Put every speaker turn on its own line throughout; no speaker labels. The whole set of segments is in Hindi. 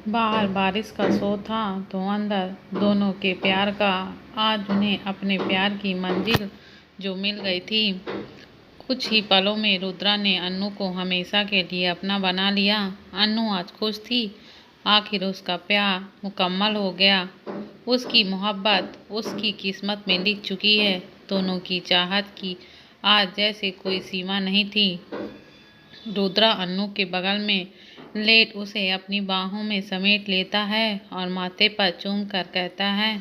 बाहर बारिश का शो था तो अंदर दोनों के प्यार का। आज उन्हें अपने प्यार की मंजिल जो मिल गई थी। कुछ ही पलों में रुद्रा ने अन्नू को हमेशा के लिए अपना बना लिया। अन्नू आज खुश थी। आखिर उसका प्यार मुकम्मल हो गया। उसकी मोहब्बत उसकी किस्मत में लिख चुकी है। दोनों की चाहत की आज जैसे कोई सीमा नहीं थी। रुद्रा अन्नू के बगल में लेट उसे अपनी बाहों में समेट लेता है और माथे पर चूम कर कहता है,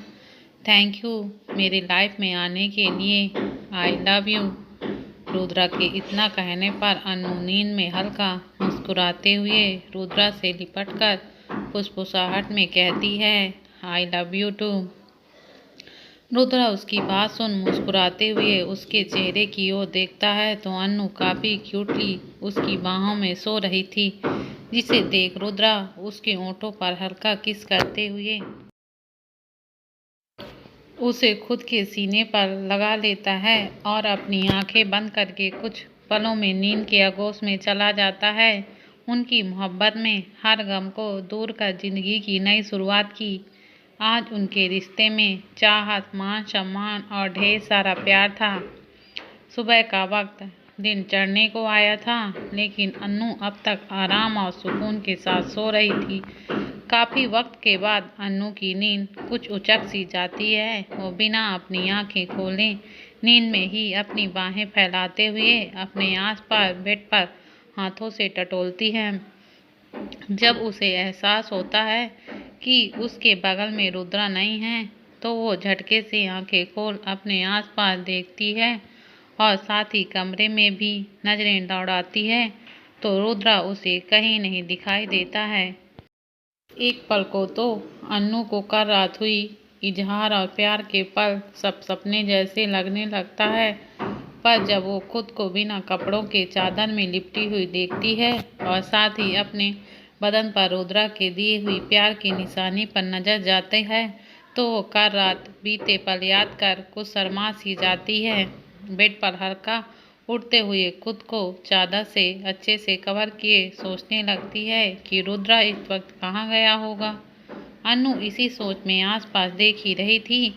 थैंक यू मेरी लाइफ में आने के लिए, आई लव यू। रुद्रा के इतना कहने पर अन्नू नींद में हल्का मुस्कुराते हुए रुद्रा से लिपटकर फुसफुसाहट में कहती है, I love you too. Rudra उसकी बात सुन मुस्कुराते हुए उसके चेहरे की ओर देखता है तो अन्नू काफी क्यूटली उसकी बाहों में सो रही थी, जिसे देख रुद्रा उसके होंठों पर हल्का किस करते हुए उसे खुद के सीने पर लगा लेता है और अपनी आंखें बंद करके कुछ पलों में नींद के आगोश में चला जाता है। उनकी मोहब्बत में हर गम को दूर कर जिंदगी की नई शुरुआत की। आज उनके रिश्ते में चाहत, मान सम्मान और ढेर सारा प्यार था। सुबह का वक्त दिन चढ़ने को आया था, लेकिन अन्नू अब तक आराम और सुकून के साथ सो रही थी। काफी वक्त के बाद अन्नू की नींद कुछ उचक सी जाती है। वो बिना अपनी आंखें खोले नींद में ही अपनी बाहें फैलाते हुए अपने आसपास बेड पर हाथों से टटोलती है। जब उसे एहसास होता है कि उसके बगल में रुद्रा नहीं है तो वो झटके से आंखें खोल अपने आसपास देखती है और साथ ही कमरे में भी नजरें दौड़ाती है तो रुद्रा उसे कहीं नहीं दिखाई देता है। एक पल को तो अन्नू को कल रात हुई इजहार और प्यार के पल सब सपने जैसे लगने लगता है, पर जब वो खुद को बिना कपड़ों के चादर में लिपटी हुई देखती है और साथ ही अपने बदन पर रुद्रा के दिए हुई प्यार की निशानी पर नजर जाते हैं तो वो कल रात बीते पल याद कर कुछ शर्मा सी जाती है। बेड पर हल्का उठते हुए खुद को चादर से अच्छे से कवर किए सोचने लगती है कि रुद्रा इस वक्त कहाँ गया होगा। अन्नू इसी सोच में आसपास देख ही रही थी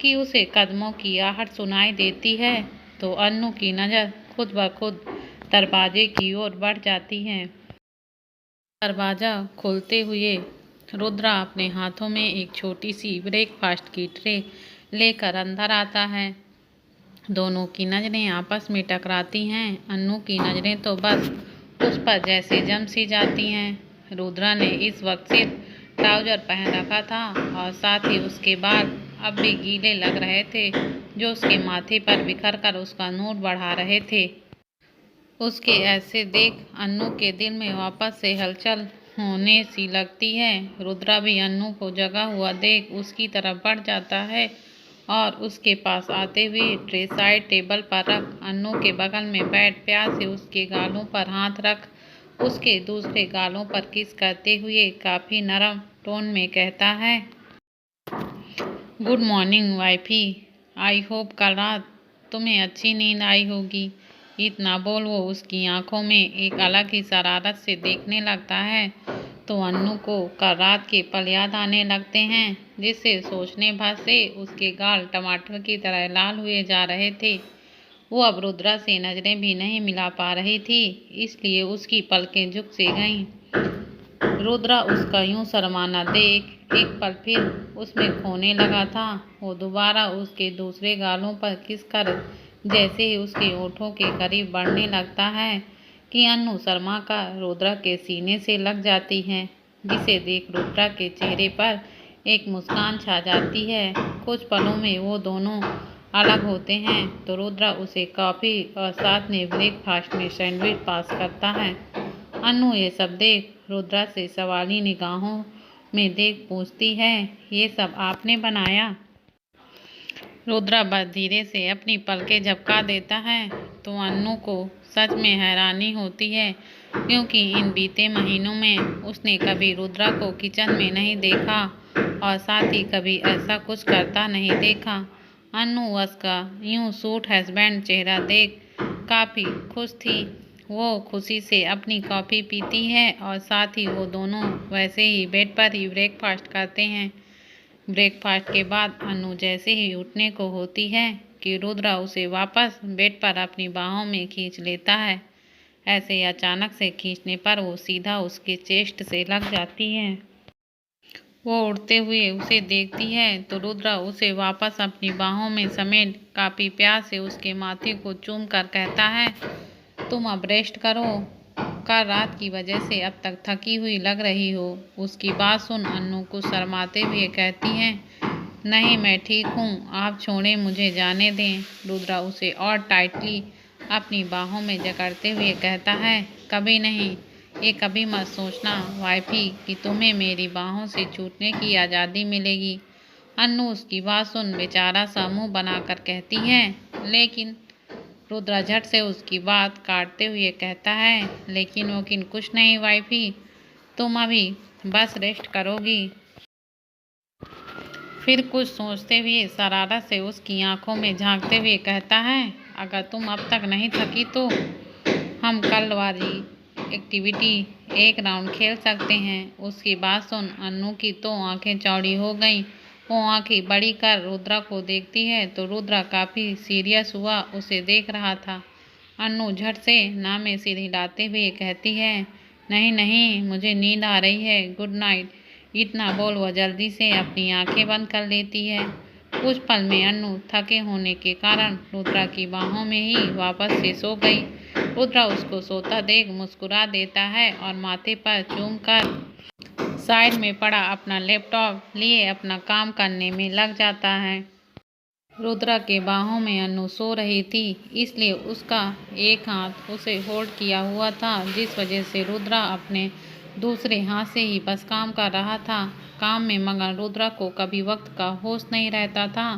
कि उसे कदमों की आहट सुनाई देती है तो अन्नू की नज़र खुद ब खुद दरवाजे की ओर बढ़ जाती है। दरवाजा खोलते हुए रुद्रा अपने हाथों में एक छोटी सी ब्रेकफास्ट की ट्रे लेकर अंदर आता है। दोनों की नज़रें आपस में टकराती हैं। अन्नू की नज़रें तो बस उस पर जैसे जम सी जाती हैं। रुद्रा ने इस वक्त सिर्फ ट्राउजर पहन रखा था और साथ ही उसके बाल अब भी गीले लग रहे थे, जो उसके माथे पर बिखर कर उसका नूर बढ़ा रहे थे। उसके ऐसे देख अन्नू के दिल में वापस से हलचल होने सी लगती है। रुद्रा भी अन्नू को जगा हुआ देख उसकी तरफ बढ़ जाता है और उसके पास आते हुए ट्रे साइड टेबल पर रख अन्नू के बगल में बैठ प्यार से उसके गालों पर हाथ रख उसके दूसरे गालों पर किस करते हुए काफी नरम टोन में कहता है, good morning wifey, I hope कल रात तुम्हें अच्छी नींद आई होगी। इतना बोल वो उसकी आंखों में एक अलग ही शरारत से देखने लगता है तो अन्नू को कल रात के पल याद आने लगते हैं, जिसे सोचने भर से उसके गाल टमाटर की तरह लाल हुए जा रहे थे। वो अब रुद्रा से नजरें भी नहीं मिला पा रही थी, इसलिए उसकी पलकें झुक से गईं। रुद्रा उसका यूं शर्माना देख एक पल फिर उसमें खोने लगा था। वो दोबारा उसके दूसरे गालों पर किस कर जैसे ही उसके होठों के करीब बढ़ने लगता है कि अन्नू शर्मा का रुद्रा के सीने से लग जाती है, जिसे देख रुद्रा के चेहरे पर एक मुस्कान छा जाती है। कुछ पलों में वो दोनों अलग होते हैं तो रुद्रा उसे कॉफी और साथ में ब्रेकफास्ट में सैंडविच पास करता है। अन्नू ये सब देख रुद्रा से सवाली निगाहों में देख पूछती है, ये सब आपने बनाया? रुद्रा बस धीरे से अपनी पलकें झपका देता है तो अन्नू को सच में हैरानी होती है, क्योंकि इन बीते महीनों में उसने कभी रुद्रा को किचन में नहीं देखा और साथ ही कभी ऐसा कुछ करता नहीं देखा। अन्नू उसका यूं सूट हस्बैंड चेहरा देख काफी खुश थी। वो खुशी से अपनी कॉफ़ी पीती है और साथ ही वो दोनों वैसे ही बेड पर ही ब्रेकफास्ट करते हैं। ब्रेकफास्ट के बाद अनु जैसे ही उठने को होती है कि रुद्रा उसे वापस बेड पर अपनी बाहों में खींच लेता है। ऐसे अचानक से खींचने पर वो सीधा उसके चेस्ट से लग जाती है। वो उड़ते हुए उसे देखती है तो रुद्रा उसे वापस अपनी बाहों में समेट काफ़ी प्यार से उसके माथे को चूम कर कहता है, तुम अब रेस्ट करो, कल रात की वजह से अब तक थकी हुई लग रही हो। उसकी बात सुन अनु कुछ शर्माते हुए कहती है, नहीं मैं ठीक हूँ, आप छोड़ें, मुझे जाने दें। रुद्रा उसे और टाइटली अपनी बाहों में जकड़ते हुए कहता है, कभी नहीं, ये कभी मत सोचना वाइफी कि तुम्हें मेरी बाहों से छूटने की आज़ादी मिलेगी। अनु उसकी बात सुन बेचारा सा मुँह बनाकर कहती है, लेकिन रुद्रा झट से उसकी बात काटते हुए कहता है, लेकिन कुछ नहीं वाइफी, तुम अभी बस रेस्ट करोगी। फिर कुछ सोचते हुए शरारत से उसकी आंखों में झांकते हुए कहता है, अगर तुम अब तक नहीं थकी तो हम कल वाली एक्टिविटी एक राउंड खेल सकते हैं। उसकी बात सुन अनु की तो आंखें चौड़ी हो गईं। वो आंखें बड़ी कर रुद्रा को देखती है तो रुद्रा काफ़ी सीरियस हुआ उसे देख रहा था। अनु झट से ना में सिर हिलाते हुए कहती है, नहीं नहीं, मुझे नींद आ रही है, गुड नाइट। इतना बोल वह जल्दी से अपनी आंखें बंद कर लेती है। कुछ पल में अनु थके होने के कारण रुद्रा की बाहों में ही वापस से सो गई। रुद्रा उसको सोता देख मुस्कुरा देता है और माथे पर चूम कर साइड में पड़ा अपना लैपटॉप लिए अपना काम करने में लग जाता है। रुद्रा के बाहों में अनु सो रही थी, इसलिए उसका एक हाथ उसे होल्ड किया हुआ था, जिस वजह से रुद्रा अपने दूसरे हाथ से ही बस काम कर रहा था। काम में मगन रुद्रा को कभी वक्त का होश नहीं रहता था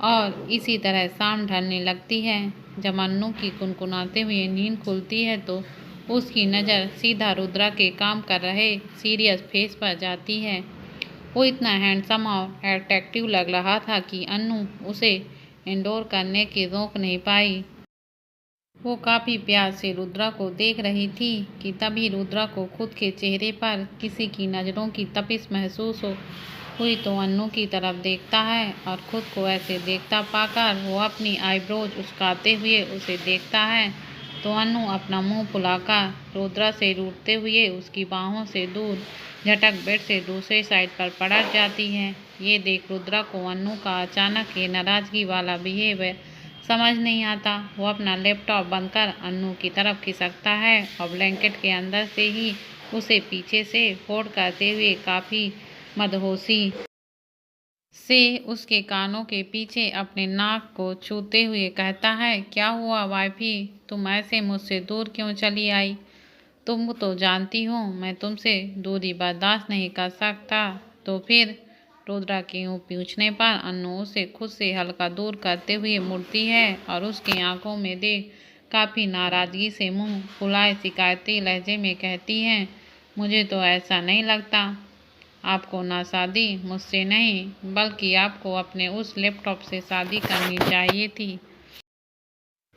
और इसी तरह शाम ढलने लगती है। जब अनु की कुनकुनाते हुए नींद खुलती है तो उसकी नज़र सीधा रुद्रा के काम कर रहे सीरियस फेस पर जाती है। वो इतना हैंडसम और अट्रैक्टिव लग रहा था कि अनु उसे इंडोर करने की रोक नहीं पाई। वो काफ़ी प्यार से रुद्रा को देख रही थी कि तभी रुद्रा को खुद के चेहरे पर किसी की नज़रों की तपिश महसूस हुई तो अनु की तरफ देखता है और खुद को ऐसे देखता पाकर वो अपनी आईब्रोज उचकाते हुए उसे देखता है तो अनु अपना मुंह फुलाकर रुद्रा से रूठते हुए उसकी बाहों से दूर झटक बेड से दूसरे साइड पर पलट जाती है। ये देख रुद्रा को अनु का अचानक ये नाराज़गी वाला बिहेवियर समझ नहीं आता। वो अपना लैपटॉप बंद कर अनु की तरफ खिसकता है और ब्लैंकेट के अंदर से ही उसे पीछे से फोल्ड करते हुए काफ़ी मदहोशी से उसके कानों के पीछे अपने नाक को छूते हुए कहता है, क्या हुआ वाइफी, तुम ऐसे मुझसे दूर क्यों चली आई? तुम तो जानती हो मैं तुमसे दूरी बर्दाश्त नहीं कर सकता। तो फिर रुद्रा के यूँ पूछने पर अनु उसे खुद से हल्का दूर करते हुए मुड़ती है और उसकी आंखों में देख काफ़ी नाराज़गी से मुंह फुलाए शिकायती लहजे में कहती है, मुझे तो ऐसा नहीं लगता। आपको ना शादी मुझसे नहीं बल्कि आपको अपने उस लैपटॉप से शादी करनी चाहिए थी,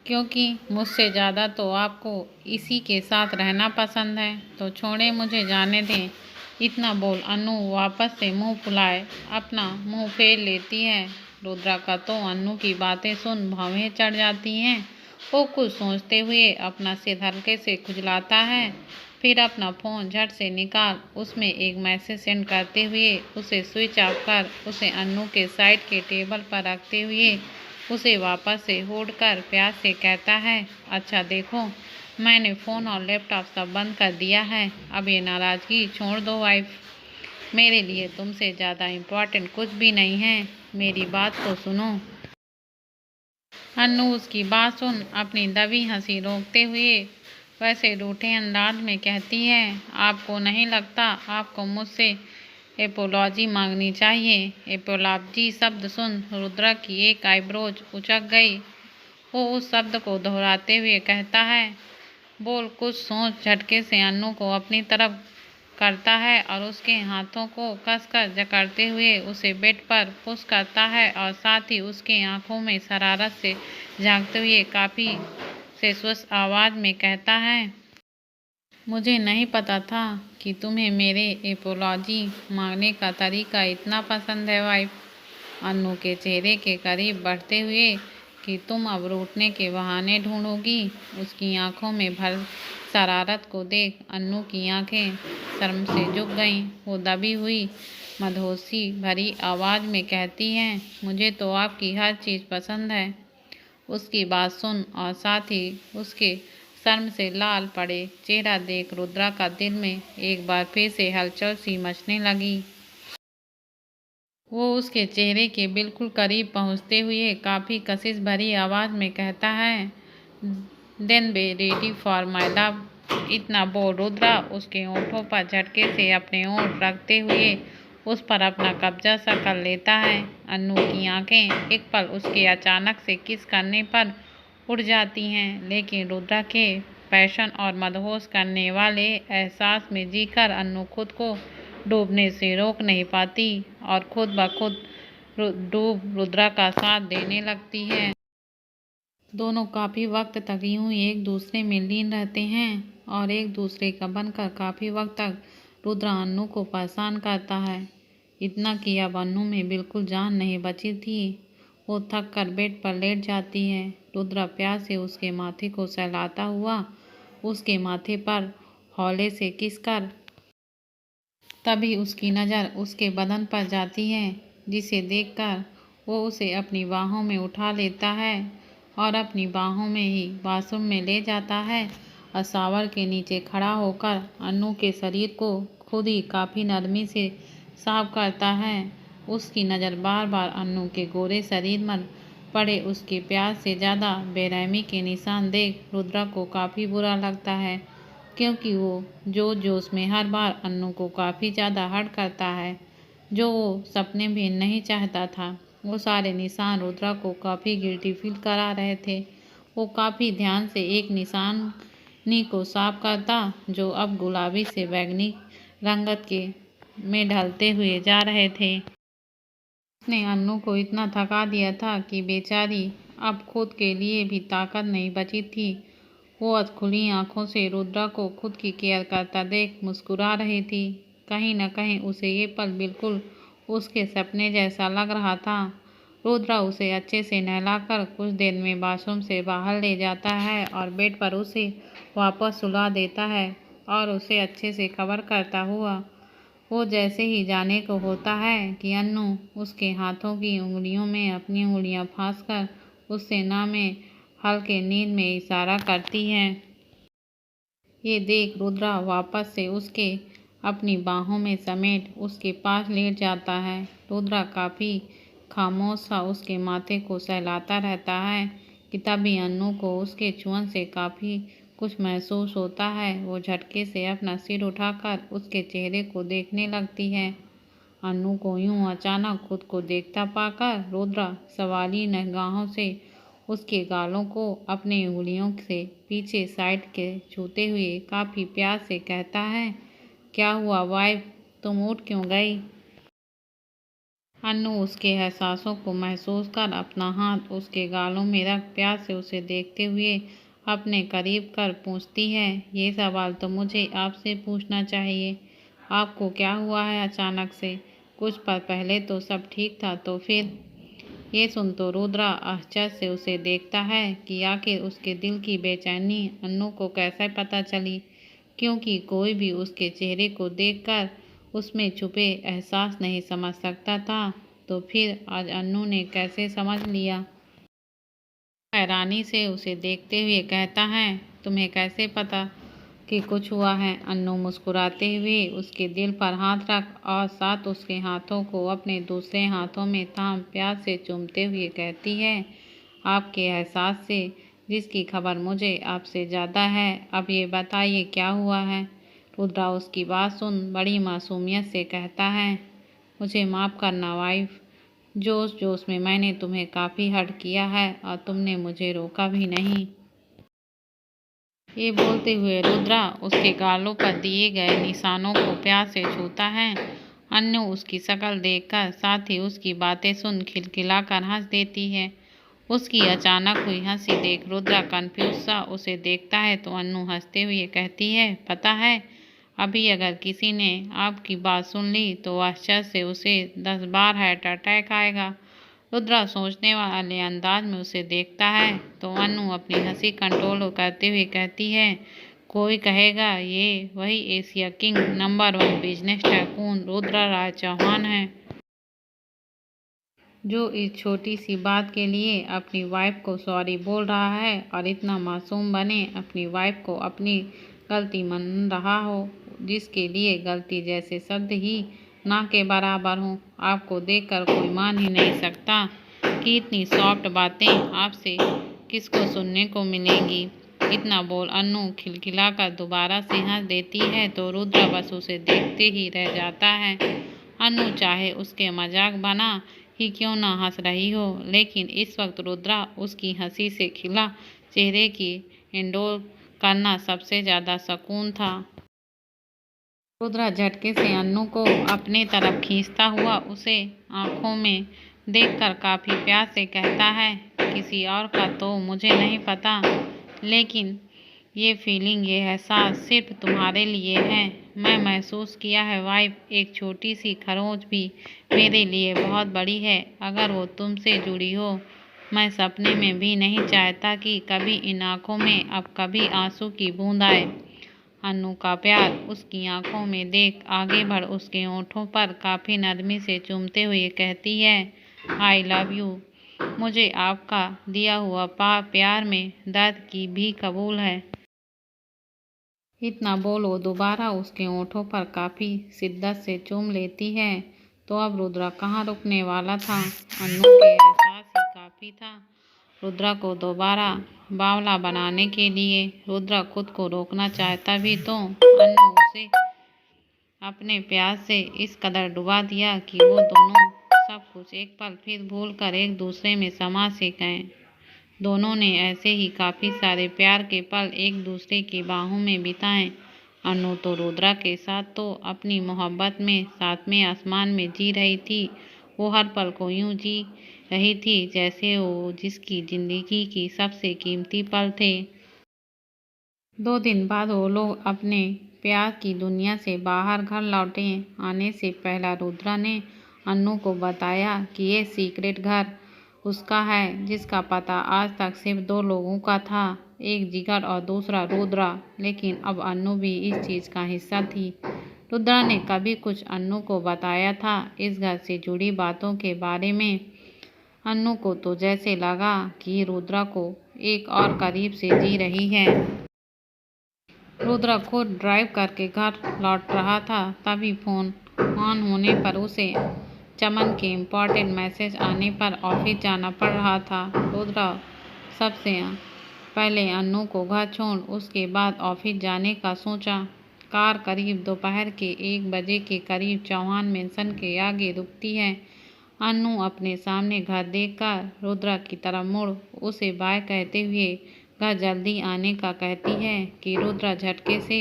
क्योंकि मुझसे ज़्यादा तो आपको इसी के साथ रहना पसंद है। तो छोड़े, मुझे जाने दें। इतना बोल अनु वापस से मुंह फुलाए अपना मुंह फेर लेती है। रुद्रा का तो अनु की बातें सुन भौहें चढ़ जाती हैं। वो कुछ सोचते हुए अपना सिर हल्के से खुजलाता है, फिर अपना फ़ोन झट से निकाल उसमें एक मैसेज सेंड करते हुए उसे स्विच ऑफ कर उसे अनु के साइड के टेबल पर रखते हुए उसे वापस से होल्ड कर प्यार से कहता है, अच्छा देखो, मैंने फ़ोन और लैपटॉप सब बंद कर दिया है, अब ये नाराज़गी छोड़ दो वाइफ। मेरे लिए तुमसे ज़्यादा इम्पोर्टेंट कुछ भी नहीं है, मेरी बात तो सुनो। अनु उसकी बात सुन अपनी दबी हंसी रोकते हुए वैसे रूठे अंदाज में कहती है, आपको नहीं लगता आपको मुझसे एपोलॉजी मांगनी चाहिए? एपोलॉजी शब्द सुन रुद्रा की एक आईब्रोज उचक गई। वो उस शब्द को दोहराते हुए कहता है, बोल कुछ सोच। झटके से अनु को अपनी तरफ करता है और उसके हाथों को कसकर जकड़ते हुए उसे बेड पर पुश करता है और साथ ही उसके आंखों में शरारत से झांकते हुए काफ़ी से स्वस्थ आवाज में कहता है, मुझे नहीं पता था कि तुम्हें मेरे एपोलॉजी मांगने का तरीका इतना पसंद है वाइफ। अन्नू के चेहरे के करीब बढ़ते हुए कि तुम अब रूठने के बहाने ढूंढोगी। उसकी आंखों में भर शरारत को देख अन्नू की आंखें शर्म से झुक गईं। वो दबी हुई मदहोशी भरी आवाज में कहती है, मुझे तो आपकी हर चीज़ पसंद है। उसकी बात सुन और साथ ही उसके शर्म से लाल पड़े चेहरा देख रुद्रा का दिल में एक बार फिर से हलचल सी मचने लगी। वो उसके चेहरे के बिल्कुल करीब पहुंचते हुए काफ़ी कशिश भरी आवाज़ में कहता है, then be ready for my love. इतना बोल रुद्रा उसके होंठों पर झटके से अपने होंठ रखते हुए उस पर अपना कब्जा सा कर लेता है। अन्नू की आंखें एक पल उसके अचानक से किस करने पर उड़ जाती हैं, लेकिन रुद्रा के पैशन और मदहोश करने वाले एहसास में जीकर अन्नू खुद को डूबने से रोक नहीं पाती और खुद ब खुद डूब रुद्रा का साथ देने लगती है। दोनों काफ़ी वक्त तक यूं ही एक दूसरे में लीन रहते हैं और एक दूसरे का बनकर काफ़ी वक्त तक रुद्रा अन्नू को परेशान करता है। इतना कि अब अन्नू में बिल्कुल जान नहीं बची थी। वो थक कर बेड पर लेट जाती है। रुद्रा प्यार से उसके माथे को सहलाता हुआ उसके माथे पर हौले से किस कर तभी उसकी नज़र उसके बदन पर जाती है, जिसे देखकर वो उसे अपनी बाहों में उठा लेता है और अपनी बाहों में ही बाथरूम में ले जाता है और शावर के नीचे खड़ा होकर अन्नू के शरीर को खुद ही काफ़ी नरमी से साफ करता है। उसकी नज़र बार बार अन्नू के गोरे शरीर पर पड़े उसके प्यार से ज़्यादा बेरहमी के निशान देख रुद्रा को काफ़ी बुरा लगता है, क्योंकि वो जोश में हर बार अन्नू को काफ़ी ज़्यादा हर्ट करता है, जो वो सपने भी नहीं चाहता था। वो सारे निशान रुद्रा को काफ़ी गिल्टी फील करा रहे थे। वो काफ़ी ध्यान से एक निशानी को साफ करता जो अब गुलाबी से बैंगनी रंगत के में ढलते हुए जा रहे थे। उसने अन्नू को इतना थका दिया था कि बेचारी अब खुद के लिए भी ताकत नहीं बची थी। वो अधखुली आंखों से रुद्रा को खुद की केयर करता देख मुस्कुरा रही थी। कहीं न कहीं उसे ये पल बिल्कुल उसके सपने जैसा लग रहा था। रुद्रा उसे अच्छे से नहलाकर कुछ देर में बाथरूम से बाहर ले जाता है और बेड पर उसे वापस सुला देता है और उसे अच्छे से कवर करता हुआ वो जैसे ही जाने को होता है कि अन्नू उसके हाथों की उंगलियों में अपनी उंगलियां फांसकर उससे ना में हल्के नींद में इशारा करती है। ये देख रुद्रा वापस से उसके अपनी बाहों में समेट उसके पास लेट जाता है। रुद्रा काफ़ी खामोश सा उसके माथे को सहलाता रहता है कि तभी अन्नू को उसके छुअन से काफ़ी कुछ महसूस होता है। वो झटके से अपना सिर उठाकर उसके चेहरे को देखने लगती है। अन्नू को यूं अचानक खुद को देखता पाकर रुद्रा सवाली निगाहों से उसके गालों को अपनी उंगलियों से पीछे साइड के छूते हुए काफ़ी प्यार से कहता है, क्या हुआ वाइफ, तुम उठ क्यों गई? अन्नू उसके एहसासों को महसूस कर अपना हाथ उसके गालों में रख प्यार से उसे देखते हुए अपने करीब कर पूछती है, ये सवाल तो मुझे आपसे पूछना चाहिए। आपको क्या हुआ है अचानक से? कुछ पल पहले तो सब ठीक था, तो फिर? ये सुन तो रुद्रा आश्चर्य से उसे देखता है कि आखिर उसके दिल की बेचैनी अन्नू को कैसे पता चली, क्योंकि कोई भी उसके चेहरे को देखकर उसमें छुपे एहसास नहीं समझ सकता था। तो फिर आज अन्नू ने कैसे समझ लिया? हैरानी से उसे देखते हुए कहता है, तुम्हें कैसे पता कि कुछ हुआ है? अन्नू मुस्कुराते हुए उसके दिल पर हाथ रख और साथ उसके हाथों को अपने दूसरे हाथों में थाम प्यार से चूमते हुए कहती है, आपके एहसास से जिसकी खबर मुझे आपसे ज़्यादा है, अब ये बताइए क्या हुआ है? रुद्रा उसकी बात सुन बड़ी मासूमियत से कहता है, मुझे माफ़ करना वाइफ, जोश में मैंने तुम्हें काफ़ी हर्ट किया है और तुमने मुझे रोका भी नहीं। ये बोलते हुए रुद्रा उसके गालों पर दिए गए निशानों को प्यार से छूता है। अन्नू उसकी शक्ल देखकर साथ ही उसकी बातें सुन खिलखिलाकर हंस देती है। उसकी अचानक हुई हंसी देख रुद्रा कंफ्यूज सा उसे देखता है तो अन्नू हंसते हुए कहती है, पता है अभी अगर किसी ने आपकी बात सुन ली तो आश्चर्य से उसे 10 बार हार्ट अटैक आएगा। रुद्रा सोचने वाले अंदाज में उसे देखता है तो अन्नू अपनी हंसी कंट्रोल करते हुए कहती है, कोई कहेगा ये वही Asia king number 1 business tycoon Rudra Raj Chauhan है, जो इस छोटी सी बात के लिए अपनी वाइफ को सॉरी बोल रहा है और इतना मासूम बने अपनी वाइफ को अपनी गलती मान रहा हो, जिसके लिए गलती जैसे शब्द ही ना के बराबर हो। आपको देखकर कोई मान ही नहीं सकता कि इतनी सॉफ्ट बातें आपसे किसको सुनने को मिलेंगी। इतना बोल अन्नू खिलखिलाकर दोबारा से हंस देती है तो रुद्रा बस उसे देखते ही रह जाता है। अन्नू चाहे उसके मजाक बना ही क्यों ना हंस रही हो, लेकिन इस वक्त रुद्रा उसकी हंसी से खिला चेहरे की इंडोर करना सबसे ज्यादा सुकून था। रुद्रा झटके से अन्नू को अपने तरफ खींचता हुआ उसे आंखों में देखकर काफी प्यार से कहता है, किसी और का तो मुझे नहीं पता, लेकिन ये फीलिंग, ये एहसास सिर्फ तुम्हारे लिए है। मैं महसूस किया है वाइफ, एक छोटी सी खरोंच भी मेरे लिए बहुत बड़ी है अगर वो तुमसे जुड़ी हो। मैं सपने में भी नहीं चाहता कि कभी इन आंखों में अब कभी आंसू की बूंद आए। अन्नू का प्यार उसकी आंखों में देख आगे बढ़ उसके होठों पर काफी नरमी से चूमते हुए कहती है, आई लव यू। मुझे आपका दिया हुआ प्यार में दर्द की भी कबूल है। इतना बोल वो दोबारा उसके होठों पर काफी शिद्दत से चूम लेती है। तो अब रुद्रा कहाँ रुकने वाला था। अन्नू के एहसास ही काफी था रुद्रा को दोबारा बावला बनाने के लिए। रुद्रा खुद को रोकना चाहता भी तो अन्नू उसे अपने प्यार से इस कदर डुबा दिया कि वो दोनों सब कुछ एक पल फिर भूल कर एक दूसरे में समा से गए। दोनों ने ऐसे ही काफी सारे प्यार के पल एक दूसरे की बाहों में बिताए। अन्नू तो रुद्रा के साथ तो अपनी मोहब्बत में सातवें आसमान में जी रही थी। वो हर पल को यूं जी रही थी जैसे वो जिसकी जिंदगी की सबसे कीमती पल थे। 2 दिन बाद वो लोग अपने प्यार की दुनिया से बाहर घर लौटे। आने से पहला रुद्रा ने अन्नू को बताया कि ये सीक्रेट घर उसका है, जिसका पता आज तक सिर्फ 2 लोगों का था, एक जिगर और दूसरा रुद्रा। लेकिन अब अन्नू भी इस चीज का हिस्सा थी। रुद्रा ने कभी कुछ अन्नू को बताया था इस घर से जुड़ी बातों के बारे में। अन्नू को तो जैसे लगा कि रुद्रा को एक और करीब से जी रही है। रुद्रा खुद ड्राइव करके घर लौट रहा था, तभी फोन ऑन होने पर उसे चमन के इम्पोर्टेंट मैसेज आने पर ऑफिस जाना पड़ रहा था। रुद्रा सबसे पहले अन्नू को घर छोड़ उसके बाद ऑफिस जाने का सोचा। कार करीब दोपहर के 1 बजे के करीब चौहान मेंशन के आगे रुकती है। अन्नू अपने सामने घर देखकर रुद्रा की तरफ मुड़ उसे बाय कहते हुए घर जल्दी आने का कहती है कि रुद्रा झटके से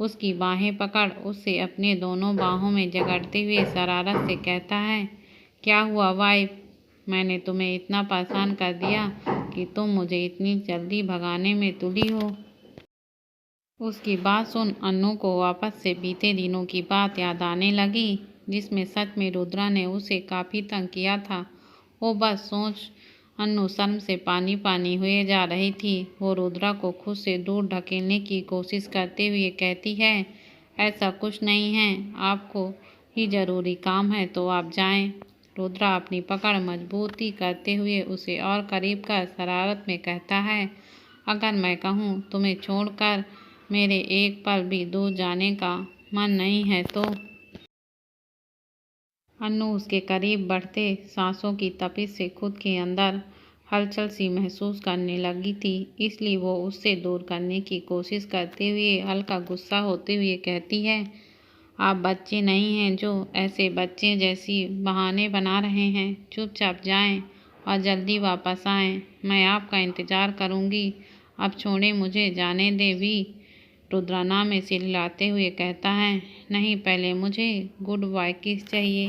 उसकी बाहें पकड़ उसे अपने दोनों बाहों में जकड़ते हुए शरारत से कहता है, क्या हुआ वाइफ, मैंने तुम्हें इतना परेशान कर दिया कि तुम मुझे इतनी जल्दी भगाने में तुली हो। उसकी बात सुन अन्नू को वापस से बीते दिनों की बात याद आने लगी, जिसमें सच में रुद्रा ने उसे काफी तंग किया था। वो बस सोच अन्नू शर्म से पानी पानी हुए जा रही थी। वो रुद्रा को खुद से दूर ढकेलने की कोशिश करते हुए कहती है, ऐसा कुछ नहीं है, आपको ही जरूरी काम है तो आप जाएं। रुद्रा अपनी पकड़ मजबूती करते हुए उसे और करीब कर शरारत में कहता है, अगर मैं कहूँ तुम्हें छोड़कर मेरे एक पल भी दूर जाने का मन नहीं है तो। अन्नू उसके करीब बढ़ते सांसों की तपिश से खुद के अंदर हलचल सी महसूस करने लगी थी, इसलिए वो उससे दूर करने की कोशिश करते हुए हल्का गुस्सा होते हुए कहती है, आप बच्चे नहीं हैं जो ऐसे बच्चे जैसी बहाने बना रहे हैं। चुपचाप जाएं और जल्दी वापस आएं, मैं आपका इंतजार करूंगी। अब छोड़े मुझे, जाने दे भी। रुद्राना में सिललाते हुए कहता है, नहीं, पहले मुझे गुड बाय किस चाहिए।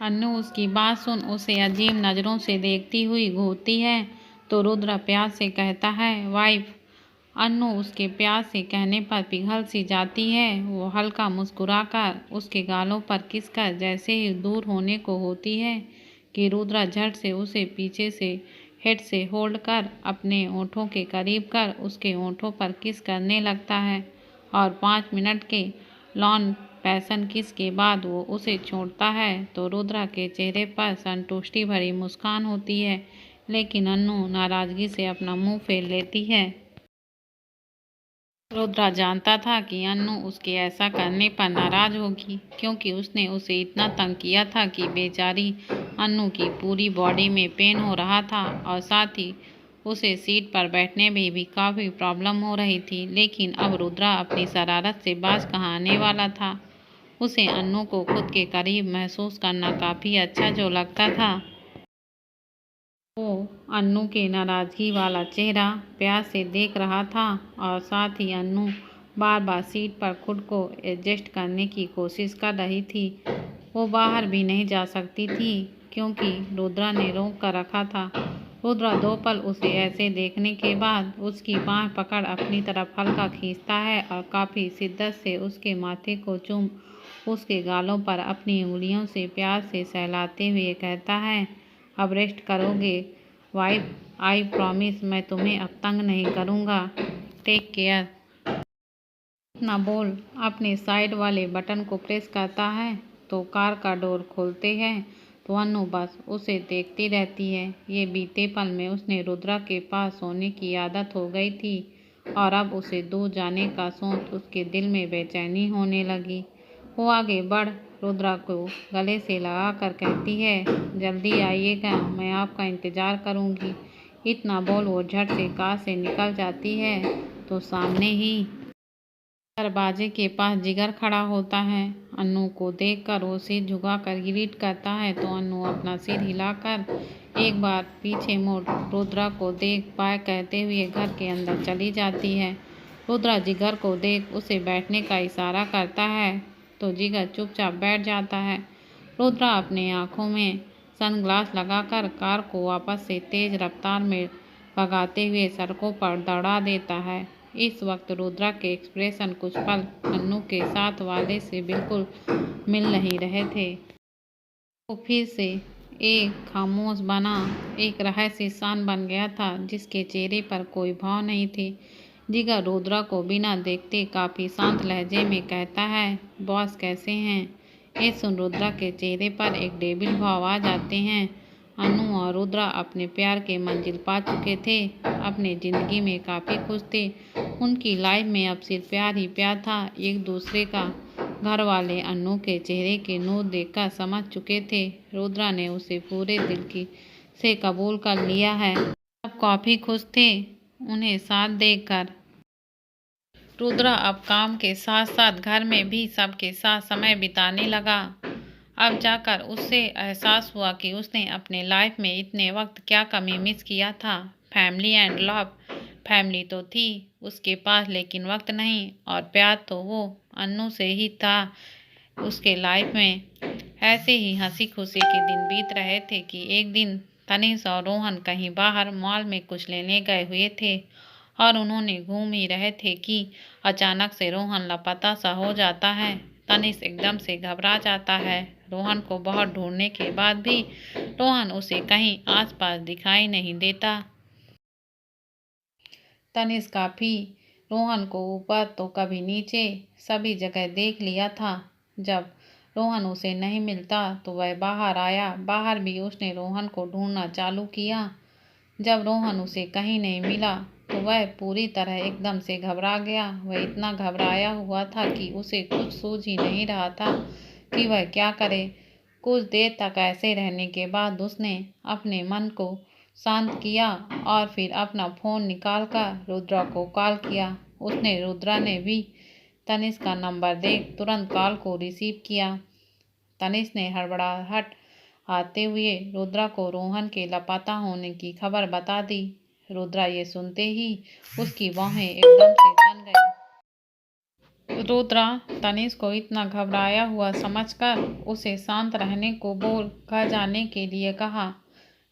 अन्नू उसकी बात सुन उसे अजीब नज़रों से देखती हुई घूरती है तो रुद्र प्यार से कहता है, वाइफ। अन्नू उसके प्यार से कहने पर पिघल सी जाती है। वो हल्का मुस्कुराकर उसके गालों पर किस कर जैसे ही दूर होने को होती है कि रुद्र झट से उसे पीछे से हेड से होल्ड कर अपने ओंठों के करीब कर उसके ओंठों पर किस करने लगता है और 5 मिनट के लॉन्ग पैशन किस के बाद वो उसे छोड़ता है तो रुद्रा के चेहरे पर संतुष्टि भरी मुस्कान होती है, लेकिन अन्नू नाराजगी से अपना मुंह फेर लेती है। रुद्रा जानता था कि अन्नू उसके ऐसा करने पर नाराज होगी, क्योंकि उसने उसे इतना तंग किया था कि बेचारी अन्नू की पूरी बॉडी में पेन हो रहा था और साथ ही उसे सीट पर बैठने में भी काफ़ी प्रॉब्लम हो रही थी। लेकिन अब रुद्रा अपनी शरारत से बाज कहाँ आने वाला था। उसे अन्नू को खुद के करीब महसूस करना काफ़ी अच्छा जो लगता था। वो अन्नू के नाराज़गी वाला चेहरा प्यार से देख रहा था और साथ ही अन्नू बार बार सीट पर खुद को एडजस्ट करने की कोशिश कर रही थी। वो बाहर भी नहीं जा सकती थी क्योंकि रुद्रा ने रोक कर रखा था। रुद्रा 2 पल उसे ऐसे देखने के बाद उसकी बाँह पकड़ अपनी तरफ हल्का खींचता है और काफ़ी शिद्दत से उसके माथे को चूम उसके गालों पर अपनी उंगलियों से प्यार से सहलाते हुए कहता है, अब रेस्ट करोगे वाइफ? आई प्रॉमिस मैं तुम्हें अब तंग नहीं करूँगा। Take care. इतना बोल अपने साइड वाले बटन को प्रेस करता है तो कार का डोर खोलते हैं तो अन्नू बस उसे देखती रहती है। ये बीते पल में उसने रुद्रा के पास सोने की आदत हो गई थी और अब उसे दूर जाने का सोच उसके दिल में बेचैनी होने लगी। वो आगे बढ़ रुद्रा को गले से लगा कर कहती है, जल्दी आइएगा, मैं आपका इंतज़ार करूँगी। इतना बोल वो झट से कार से निकल जाती है तो सामने ही दरवाजे के पास जिगर खड़ा होता है। अन्नू को देखकर वो सिर झुकाकर ग्रीट करता है तो अन्नू अपना सिर हिलाकर एक बार पीछे मुड़ रुद्रा को देख बाय कहते हुए घर के अंदर चली जाती है। रुद्रा जिगर को देख उसे बैठने का इशारा करता है तो जिगर चुपचाप बैठ जाता है। रुद्रा अपने आँखों में सनग्लास लगाकर कार को वापस से तेज रफ्तार में भगाते हुए सड़कों पर दौड़ा देता है। इस वक्त रुद्रा के एक्सप्रेशन कुछ पल अन्नू के साथ वाले से बिल्कुल मिल नहीं रहे थे। वो फिर से एक खामोश बना एक रहस्य शान बन गया था जिसके चेहरे पर कोई भाव नहीं थे। जिगर रुद्रा को बिना देखते काफ़ी शांत लहजे में कहता है, बॉस कैसे हैं? ये सुन रुद्रा के चेहरे पर एक डेविल भाव आ जाते हैं। अनु और रुद्रा अपने प्यार के मंजिल पा चुके थे, अपने ज़िंदगी में काफ़ी खुश थे। उनकी लाइफ में अब सिर्फ प्यार ही प्यार था, एक दूसरे का। घर वाले अन्नू के चेहरे के नूर देखकर समझ चुके थे रुद्रा ने उसे पूरे दिल की से कबूल कर लिया है। सब काफ़ी खुश थे उन्हें साथ देकर। रुद्रा अब काम के साथ साथ घर में भी सबके साथ समय बिताने लगा। अब जाकर उससे एहसास हुआ कि उसने अपने लाइफ में इतने वक्त क्या कमी मिस किया था। Family and love. फैमिली तो थी उसके पास लेकिन वक्त नहीं, और प्यार तो वो अन्नू से ही था उसके लाइफ में। ऐसे ही हंसी खुशी के दिन बीत रहे थे कि एक दिन तनिष और रोहन कहीं बाहर मॉल में कुछ लेने गए हुए थे और उन्होंने घूम ही रहे थे कि अचानक से रोहन लापता सा हो जाता है। तनिष एकदम से घबरा जाता है। रोहन को बहुत ढूंढने के बाद भी रोहन उसे कहीं आसपास दिखाई नहीं देता। तनिष काफ़ी रोहन को ऊपर तो कभी नीचे सभी जगह देख लिया था। जब रोहन उसे नहीं मिलता तो वह बाहर आया। बाहर भी उसने रोहन को ढूंढना चालू किया। जब रोहन उसे कहीं नहीं मिला तो वह पूरी तरह एकदम से घबरा गया। वह इतना घबराया हुआ था कि उसे कुछ सूझ ही नहीं रहा था कि वह क्या करे। कुछ देर तक ऐसे रहने के बाद उसने अपने मन को शांत किया और फिर अपना फ़ोन निकालकर रुद्रा को कॉल किया। उसने रुद्रा ने भी तनिष का नंबर देख तुरंत कॉल को रिसीव किया। तनिष ने हड़बड़ाहट आते हुए रुद्रा को रोहन के लापता होने की खबर बता दी। रुद्रा ये सुनते ही उसकी बाहें एकदम से तन गई। रुद्रा तनीष को इतना घबराया हुआ समझकर उसे शांत रहने को बोल घर जाने के लिए कहा।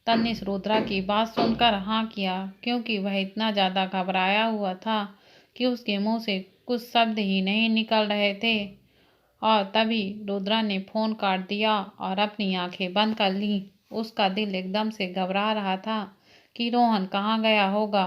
तनीष रुद्रा की बात सुनकर हाँ किया, क्योंकि वह इतना ज़्यादा घबराया हुआ था कि उसके मुंह से कुछ शब्द ही नहीं निकल रहे थे। और तभी रुद्रा ने फ़ोन काट दिया और अपनी आंखें बंद कर ली। उसका दिल एकदम से घबरा रहा था कि रोहन कहाँ गया होगा।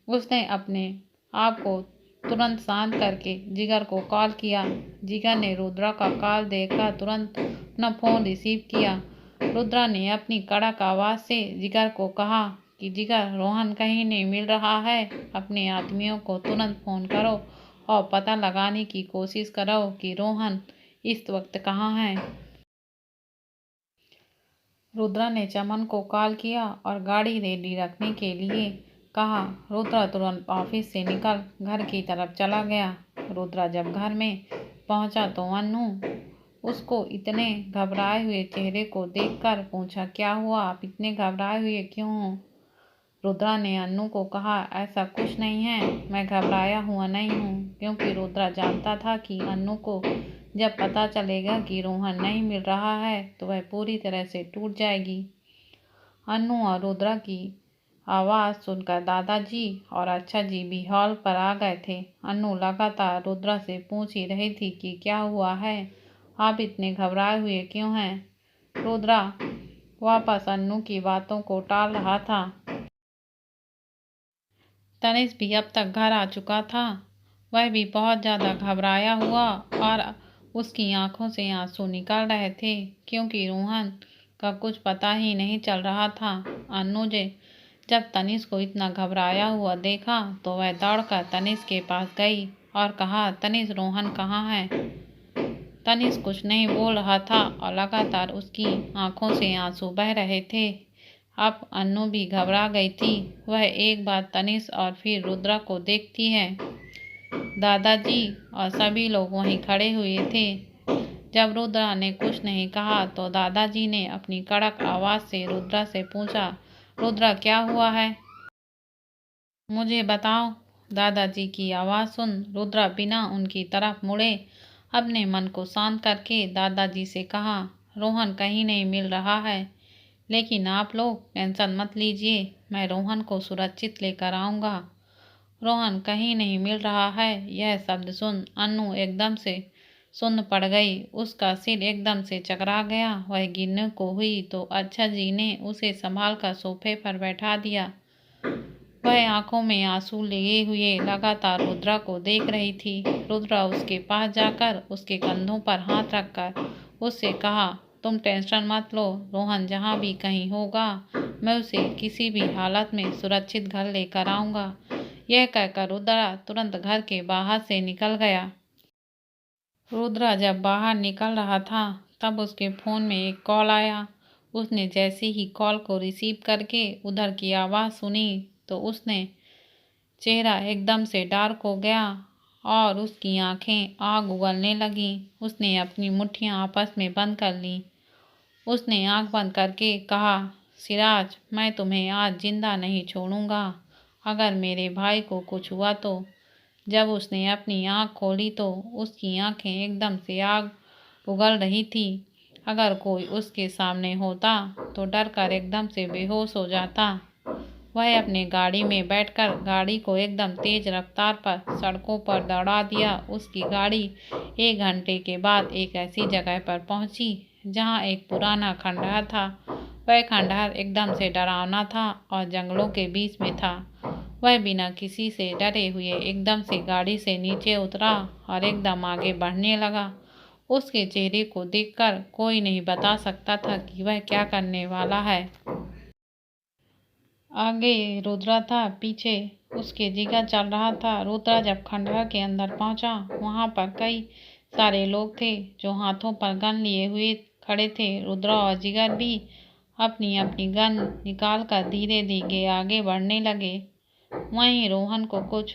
उसने अपने आप को तुरंत शांत करके जिगर को कॉल किया। जिगर ने रुद्रा का कॉल देखकर तुरंत अपना फ़ोन रिसीव किया। रुद्रा ने अपनी कड़क आवाज़ से जिगर को कहा कि जिगर, रोहन कहीं नहीं मिल रहा है। अपने आदमियों को तुरंत फ़ोन करो और पता लगाने की कोशिश करो कि रोहन इस वक्त कहाँ है। रुद्रा ने चमन को कॉल किया और गाड़ी रेडी रखने के लिए कहा। रुद्रा तुरंत ऑफिस से निकल घर की तरफ चला गया। रुद्रा जब घर में पहुंचा तो अनु उसको इतने घबराए हुए चेहरे को देखकर पूछा, क्या हुआ, आप इतने घबराए हुए क्यों हो? रुद्रा ने अनु को कहा, ऐसा कुछ नहीं है, मैं घबराया हुआ नहीं हूँ, क्योंकि रुद्रा जानता था कि अनु को जब पता चलेगा कि रोहन नहीं मिल रहा है तो वह पूरी तरह से टूट जाएगी। अनु और रुद्रा की आवाज़ सुनकर दादाजी और अच्छा जी भी हॉल पर आ गए थे। अनु लगातार रुद्रा से पूछ ही रही थी कि क्या हुआ है, आप इतने घबराए हुए क्यों हैं? रुद्रा वापस अनु की बातों को टाल रहा था। तनिष भी अब तक घर आ चुका था। वह भी बहुत ज़्यादा घबराया हुआ और उसकी आंखों से आंसू निकल रहे थे, क्योंकि रोहन का कुछ पता ही नहीं चल रहा था। अनु ने जब तनिष को इतना घबराया हुआ देखा तो वह दौड़कर तनिष के पास गई और कहा, तनिष, रोहन कहाँ है? तनिष कुछ नहीं बोल रहा था और लगातार उसकी आंखों से आंसू बह रहे थे। अब अनु भी घबरा गई थी। वह एक बार तनिष और फिर रुद्रा को देखती है। दादाजी और सभी लोग वहीं खड़े हुए थे। जब रुद्रा ने कुछ नहीं कहा तो दादाजी ने अपनी कड़क आवाज़ से रुद्रा से पूछा, रुद्रा, क्या हुआ है, मुझे बताओ। दादाजी की आवाज़ सुन रुद्रा बिना उनकी तरफ मुड़े अपने मन को शांत करके दादाजी से कहा, रोहन कहीं नहीं मिल रहा है, लेकिन आप लोग टेंशन मत लीजिए, मैं रोहन को सुरक्षित लेकर आऊँगा। रोहन कहीं नहीं मिल रहा है। यह शब्द सुन अनु एकदम से सुन्न पड़ गई। उसका सिर एकदम से चकरा गया। वह गिरने को हुई तो अच्छा जी ने उसे संभाल कर सोफे पर बैठा दिया। वह आंखों में आंसू लिए हुए लगातार रुद्रा को देख रही थी। रुद्रा उसके पास जाकर उसके कंधों पर हाथ रखकर उससे कहा, तुम टेंशन मत लो, रोहन जहाँ भी कहीं होगा मैं उसे किसी भी हालत में सुरक्षित घर लेकर आऊँगा। यह कहकर रुद्रा तुरंत घर के बाहर से निकल गया। रुद्रा जब बाहर निकल रहा था तब उसके फ़ोन में एक कॉल आया। उसने जैसे ही कॉल को रिसीव करके उधर की आवाज़ सुनी तो उसने चेहरा एकदम से डार्क हो गया और उसकी आंखें आग उगलने लगीं। उसने अपनी मुट्ठियां आपस में बंद कर लीं। उसने आंख बंद करके कहा, सिराज, मैं तुम्हें आज जिंदा नहीं छोड़ूंगा। अगर मेरे भाई को कुछ हुआ तो। जब उसने अपनी आंख खोली तो उसकी आंखें एकदम से आग उगल रही थी। अगर कोई उसके सामने होता तो डर कर एकदम से बेहोश हो जाता। वह अपने गाड़ी में बैठकर गाड़ी को एकदम तेज रफ्तार पर सड़कों पर दौड़ा दिया। उसकी गाड़ी 1 घंटे के बाद एक ऐसी जगह पर पहुंची जहां एक पुराना खंडहर था। वह खंडहर एकदम से डरावना था और जंगलों के बीच में था। वह बिना किसी से डरे हुए एकदम से गाड़ी से नीचे उतरा और एकदम आगे बढ़ने लगा। उसके चेहरे को देखकर कोई नहीं बता सकता था कि वह क्या करने वाला है। आगे रुद्रा था, पीछे उसके जिगर चल रहा था। रुद्रा जब खंडहर के अंदर पहुंचा, वहां पर कई सारे लोग थे जो हाथों पर गन लिए हुए खड़े थे। रुद्रा और जिगर भी अपनी अपनी गन निकाल कर धीरे धीरे आगे बढ़ने लगे। वहीं रोहन को कुछ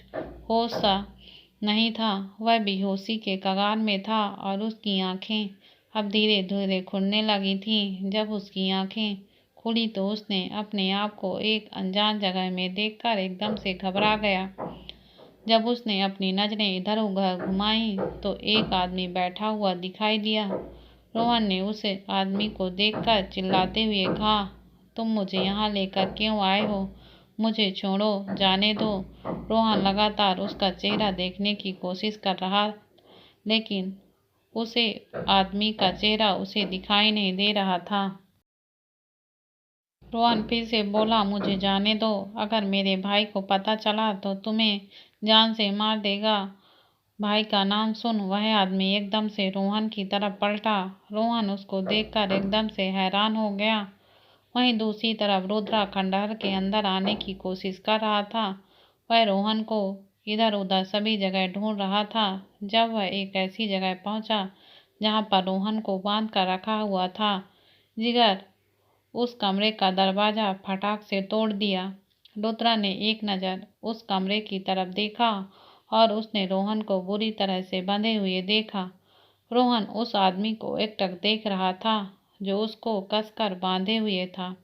होश सा नहीं था। वह बेहोशी के कगार में था और उसकी आंखें अब धीरे धीरे खुलने लगी थीं। जब उसकी आंखें खुली तो उसने अपने आप को एक अनजान जगह में देखकर एकदम से घबरा गया। जब उसने अपनी नजरें इधर उधर घुमाई तो एक आदमी बैठा हुआ दिखाई दिया। रोहन ने उस आदमी को देखकर चिल्लाते हुए कहा, तुम मुझे यहाँ लेकर क्यों आए हो? मुझे छोड़ो, जाने दो। रोहन लगातार उसका चेहरा देखने की कोशिश कर रहा, लेकिन उसे आदमी का चेहरा उसे दिखाई नहीं दे रहा था। रोहन फिर से बोला, मुझे जाने दो। अगर मेरे भाई को पता चला तो तुम्हें जान से मार देगा। भाई का नाम सुन वह आदमी एकदम से रोहन की तरफ पलटा। रोहन उसको देखकर एकदम से हैरान हो गया। वहीं दूसरी तरफ रुद्रा खंडहर के अंदर आने की कोशिश कर रहा था। वह रोहन को इधर उधर सभी जगह ढूंढ रहा था। जब वह एक ऐसी जगह पहुंचा जहां पर रोहन को बांध कर रखा हुआ था, जिगर उस कमरे का दरवाजा फटाक से तोड़ दिया। रुद्रा ने एक नज़र उस कमरे की तरफ देखा और उसने रोहन को बुरी तरह से बंधे हुए देखा। रोहन उस आदमी को एकटक देख रहा था जो उसको कसकर बांधे हुए था।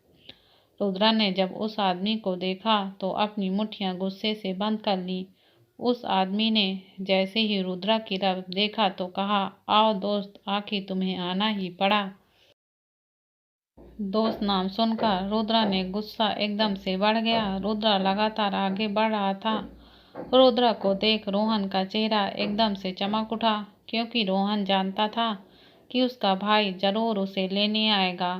रुद्रा ने जब उस आदमी को देखा तो अपनी मुट्ठियां गुस्से से बंद कर ली। उस आदमी ने जैसे ही रुद्रा की तरफ देखा तो कहा, आओ दोस्त, आखिर तुम्हें आना ही पड़ा। दोस्त नाम सुनकर रुद्रा ने गुस्सा एकदम से बढ़ गया। रुद्रा लगातार आगे बढ़ रहा था। रुद्रा को देख रोहन का चेहरा एकदम से चमक उठा, क्योंकि रोहन जानता था कि उसका भाई जरूर उसे लेने आएगा।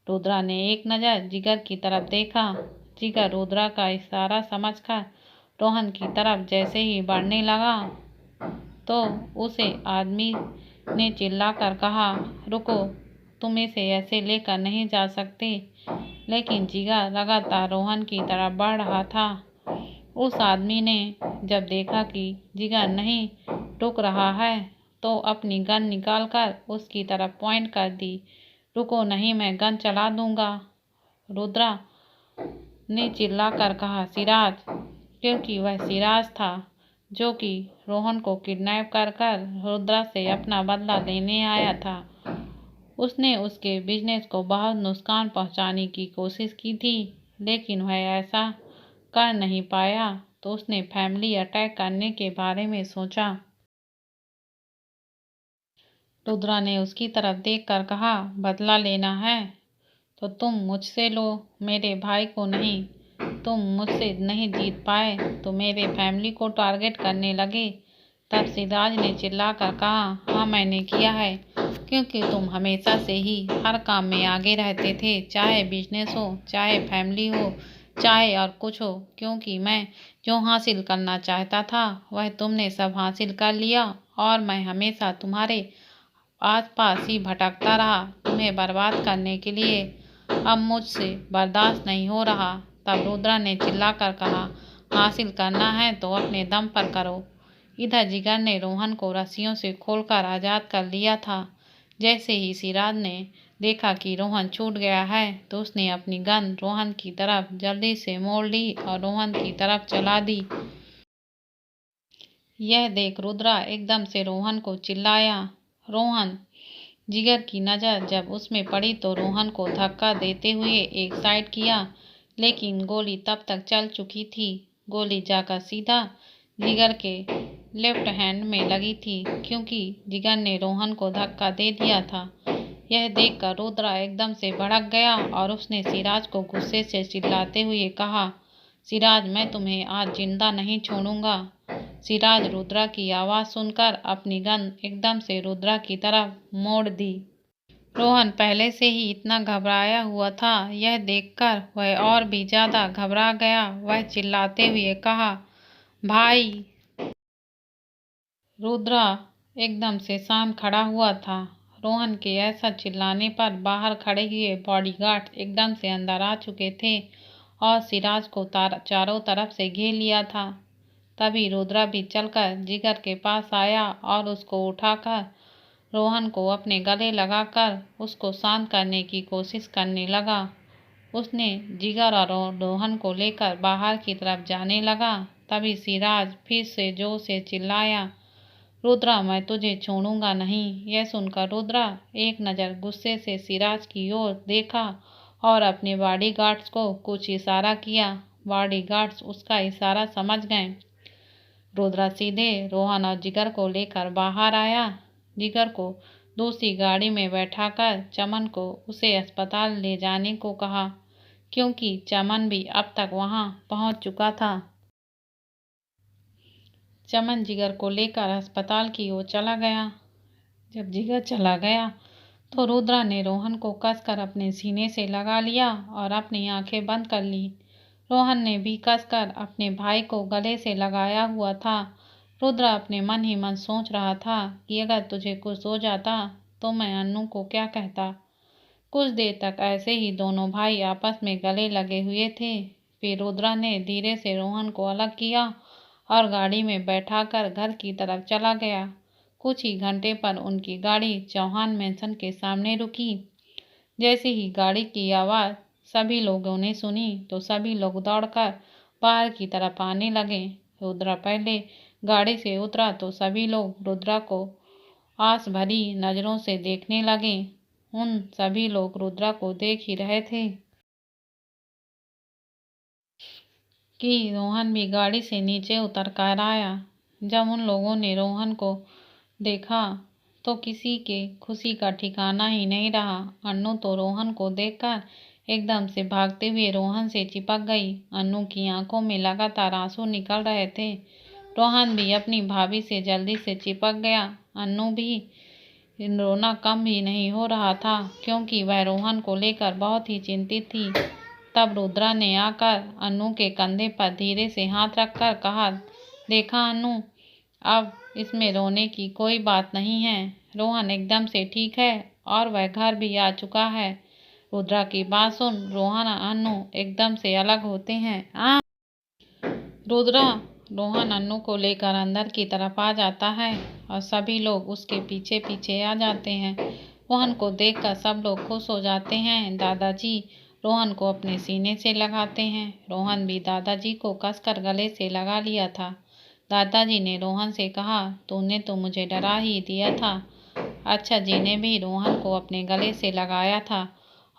रुद्रा ने एक नज़र जिगर की तरफ देखा। जिगर रुद्रा का इशारा समझकर रोहन की तरफ जैसे ही बढ़ने लगा तो उसे आदमी ने चिल्लाकर कहा, रुको, तुम इसे ऐसे लेकर नहीं जा सकते। लेकिन जिगर लगातार रोहन की तरफ बढ़ रहा था। उस आदमी ने जब देखा कि जिगर नहीं रुक रहा है तो अपनी गन निकालकर उसकी तरफ पॉइंट कर दी। रुको नहीं, मैं गन चला दूंगा। रुद्रा ने चिल्लाकर कहा, सिराज, क्योंकि वह सिराज था जो कि रोहन को किडनैप कर रुद्रा से अपना बदला लेने आया था। उसने उसके बिजनेस को बहुत नुकसान पहुंचाने की कोशिश की थी, लेकिन वह ऐसा कर नहीं पाया तो उसने फैमिली अटैक करने के बारे में सोचा। रुद्रा ने उसकी तरफ देखकर कहा, बदला लेना है तो तुम मुझसे लो, मेरे भाई को नहीं। तुम मुझसे नहीं जीत पाए तो मेरे फैमिली को टारगेट करने लगे। तब सिराज ने चिल्लाकर कहा, हाँ मैंने किया है, क्योंकि तुम हमेशा से ही हर काम में आगे रहते थे, चाहे बिजनेस हो, चाहे फैमिली हो, चाहे और कुछ हो। क्योंकि मैं जो हासिल करना चाहता था वह तुमने सब हासिल कर लिया और मैं हमेशा तुम्हारे आसपास ही भटकता रहा, तुम्हें बर्बाद करने के लिए। अब मुझसे बर्दाश्त नहीं हो रहा। तब रुद्रा ने चिल्लाकर कहा, हासिल करना है तो अपने दम पर करो। इधर जिगर ने रोहन को रस्सियों से खोलकर आजाद कर लिया था। जैसे ही सिराज ने देखा कि रोहन छूट गया है तो उसने अपनी गन रोहन की तरफ जल्दी से मोड़ ली और रोहन की तरफ चला दी। यह देख रुद्रा एकदम से रोहन को चिल्लाया। रोहन, जिगर की नज़र जब उसमें पड़ी तो रोहन को धक्का देते हुए एक साइड किया, लेकिन गोली तब तक चल चुकी थी। गोली जाकर सीधा जिगर के लेफ्ट हैंड में लगी थी, क्योंकि जिगर ने रोहन को धक्का दे दिया था। यह देखकर रुद्रा एकदम से भड़क गया और उसने सिराज को गुस्से से चिल्लाते हुए कहा, सिराज, मैं तुम्हें आज जिंदा नहीं छोड़ूंगा। सिराज रुद्रा की आवाज़ सुनकर अपनी गन एकदम से रुद्रा की तरफ मोड़ दी। रोहन पहले से ही इतना घबराया हुआ था, यह देखकर वह और भी ज्यादा घबरा गया। वह चिल्लाते हुए कहा, भाई। रुद्रा एकदम से शांत खड़ा हुआ था। रोहन के ऐसा चिल्लाने पर बाहर खड़े हुए बॉडीगार्ड एकदम से अंदर आ चुके थे और सिराज को चारों तरफ से घेर लिया था। तभी रुद्रा भी चलकर जिगर के पास आया और उसको उठाकर रोहन को अपने गले लगाकर उसको शांत करने की कोशिश करने लगा। उसने जिगर और रोहन को लेकर बाहर की तरफ जाने लगा। तभी सिराज फिर से जोर से चिल्लाया, रुद्रा, मैं तुझे छोड़ूंगा नहीं। यह सुनकर रुद्रा एक नज़र गुस्से से सिराज की ओर देखा और अपने बॉडीगार्ड्स को कुछ इशारा किया। बॉडीगार्ड्स उसका इशारा समझ गए। रुद्रा सीधे रोहन और जिगर को लेकर बाहर आया। जिगर को दूसरी गाड़ी में बैठाकर चमन को उसे अस्पताल ले जाने को कहा, क्योंकि चमन भी अब तक वहां पहुंच चुका था। चमन जिगर को लेकर अस्पताल की ओर चला गया। जब जिगर चला गया तो रुद्रा ने रोहन को कसकर अपने सीने से लगा लिया और अपनी आंखें बंद कर ली। रोहन ने भी कसकर अपने भाई को गले से लगाया हुआ था। रुद्रा अपने मन ही मन सोच रहा था कि अगर तुझे कुछ हो जाता तो मैं अन्नू को क्या कहता। कुछ देर तक ऐसे ही दोनों भाई आपस में गले लगे हुए थे। फिर रुद्रा ने धीरे से रोहन को अलग किया और गाड़ी में बैठाकर घर की तरफ चला गया। कुछ ही घंटे पर उनकी गाड़ी चौहान मैंसन के सामने रुकी। जैसे ही गाड़ी की आवाज़ सभी लोगों ने सुनी तो सभी लोग दौड़कर बाहर की तरफ आने लगे। रुद्रा पहले गाड़ी से उतरा तो सभी लोग रुद्रा को आस भरी नजरों से देखने लगे। उन सभी लोग रुद्रा को देख ही रहे थे कि रोहन भी गाड़ी से नीचे उतर कर आया। जब उन लोगों ने रोहन को देखा तो किसी के खुशी का ठिकाना ही नहीं रहा। अन्नू तो रोहन को देखकर एकदम से भागते हुए रोहन से चिपक गई। अन्नू की आंखों में लगातार आंसू निकल रहे थे। रोहन भी अपनी भाभी से जल्दी से चिपक गया। अन्नू भी रोना कम भी नहीं हो रहा था, क्योंकि वह रोहन को लेकर बहुत ही चिंतित थी। तब रुद्रा ने आकर अन्नू के कंधे पर धीरे से हाथ रखकर कहा, देखा अन्नू, अब इसमें रोने की कोई बात नहीं है। रोहन एकदम से ठीक है और वह घर भी आ चुका है। रुद्रा की बात सुन रोहन और अन्नू एकदम से अलग होते हैं। रुद्रा रोहन अन्नू को लेकर अंदर की तरफ आ जाता है और सभी लोग उसके पीछे पीछे आ जाते हैं। रोहन को देखकर सब लोग खुश हो जाते हैं। दादाजी रोहन को अपने सीने से लगाते हैं। रोहन भी दादाजी को कसकर गले से लगा लिया था। दादाजी ने रोहन से कहा, तूने तो मुझे डरा ही दिया था। अच्छा जी ने भी रोहन को अपने गले से लगाया था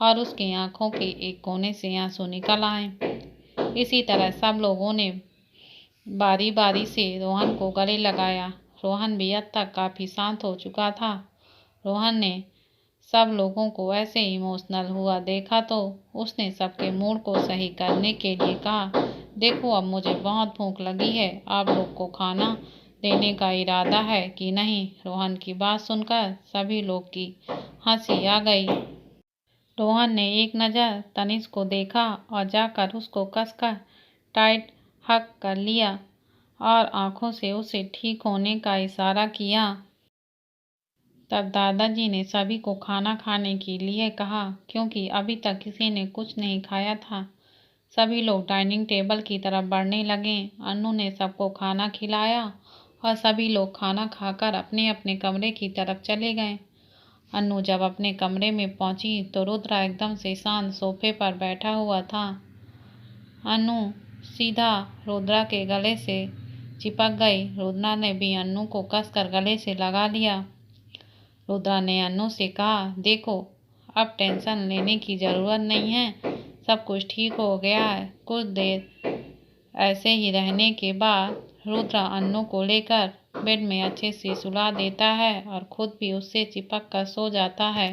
और उसकी आंखों के एक कोने से आंसू निकल आए। इसी तरह सब लोगों ने बारी बारी से रोहन को गले लगाया। रोहन भी अब तक काफी शांत हो चुका था। रोहन ने सब लोगों को ऐसे इमोशनल हुआ देखा तो उसने सबके मूड को सही करने के लिए कहा, देखो अब मुझे बहुत भूख लगी है, आप लोग को खाना देने का इरादा है कि नहीं। रोहन की बात सुनकर सभी लोग की हंसी आ गई। रोहन ने एक नज़र तनिष को देखा और जाकर उसको कसकर टाइट हक कर लिया और आंखों से उसे ठीक होने का इशारा किया। तब दादाजी ने सभी को खाना खाने के लिए कहा, क्योंकि अभी तक किसी ने कुछ नहीं खाया था। सभी लोग डाइनिंग टेबल की तरफ बढ़ने लगे। अन्नू ने सबको खाना खिलाया और सभी लोग खाना खाकर अपने अपने कमरे की तरफ चले गए। अन्नू जब अपने कमरे में पहुंची तो रुद्रा एकदम से शांत सोफे पर बैठा हुआ था। अन्नू सीधा रुद्रा के गले से चिपक गई। रुद्रा ने भी अन्नू को कसकर गले से लगा लिया। रुद्रा ने अन्नू से कहा, देखो अब टेंशन लेने की जरूरत नहीं है, सब कुछ ठीक हो गया है। कुछ देर ऐसे ही रहने के बाद रुद्रा अन्नू को लेकर बेड में अच्छे से सुला देता है और खुद भी उससे चिपक कर सो जाता है।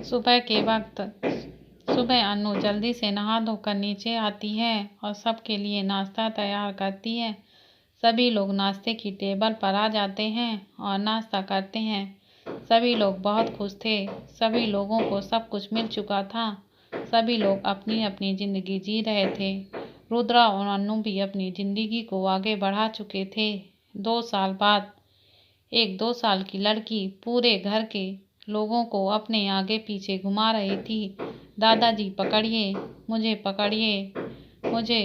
सुबह के वक्त सुबह अन्नू जल्दी से नहा धोकर नीचे आती है और सबके लिए नाश्ता तैयार करती है। सभी लोग नाश्ते की टेबल पर आ जाते हैं और नाश्ता करते हैं। सभी लोग बहुत खुश थे। सभी लोगों को सब कुछ मिल चुका था। सभी लोग अपनी अपनी जिंदगी जी रहे थे। रुद्रा और अन्नू भी अपनी जिंदगी को आगे बढ़ा चुके थे। 2 साल बाद एक 2 साल की लड़की पूरे घर के लोगों को अपने आगे पीछे घुमा रही थी। दादाजी पकड़िए, मुझे पकड़िए, मुझे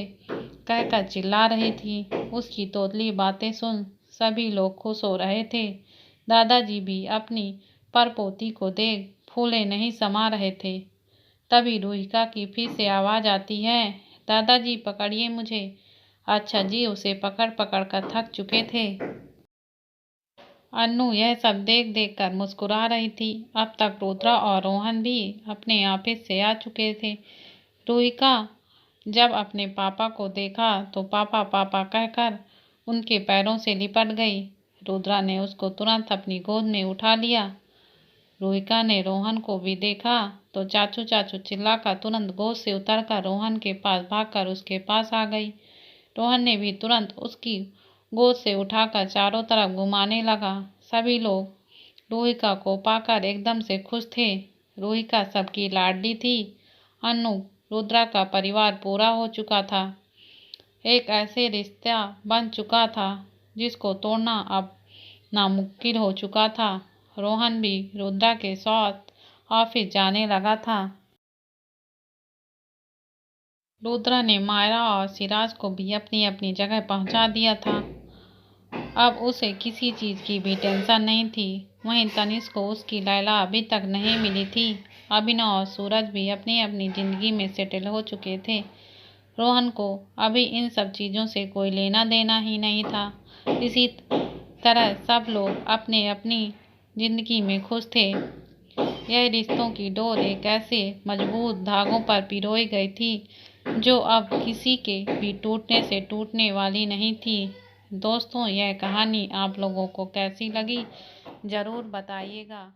कहकर चिल्ला रही थी। उसकी तोतली बातें सुन सभी लोग खुश हो रहे थे। दादाजी भी अपनी परपोती को देख फूले नहीं समा रहे थे। तभी रूहिका की फिर से आवाज आती है, दादाजी पकड़िए मुझे। अच्छा जी उसे पकड़ पकड़ कर थक चुके थे। अन्नू यह सब देख देख कर मुस्कुरा रही थी। अब तक रुद्रा और रोहन भी अपने ऑफिस से आ चुके थे। रूहिका जब अपने पापा को देखा तो पापा पापा कहकर उनके पैरों से लिपट गई। रुद्रा ने उसको तुरंत अपनी गोद में उठा लिया। रूहिका ने रोहन को भी देखा तो चाचू चाचू चिल्लाकर तुरंत गोद से उतरकर रोहन के पास भागकर उसके पास आ गई। रोहन ने भी तुरंत उसकी गोद से उठाकर चारों तरफ घुमाने लगा। सभी लोग रूहिका को पाकर एकदम से खुश थे। रूहिका सबकी लाडली थी। अन्नू रुद्रा का परिवार पूरा हो चुका था। एक ऐसे रिश्ता बन चुका था जिसको तोड़ना अब नामुमकिन हो चुका था। रोहन भी रुद्रा के साथ ऑफिस जाने लगा था। रुद्रा ने मायरा और सिराज को भी अपनी अपनी जगह पहुंचा दिया था। अब उसे किसी चीज की भी टेंशन नहीं थी। वहीं तनिष्क को उसकी लैला अभी तक नहीं मिली थी। अभिनव और सूरज भी अपनी अपनी जिंदगी में सेटल हो चुके थे। रोहन को अभी इन सब चीजों से कोई लेना देना ही नहीं था। इसी तरह सब लोग अपने अपनी जिंदगी में खुश थे। यह रिश्तों की डोर एक ऐसे मजबूत धागों पर पिरोई गई थी जो अब किसी के भी टूटने से टूटने वाली नहीं थी। दोस्तों, यह कहानी आप लोगों को कैसी लगी जरूर बताइएगा।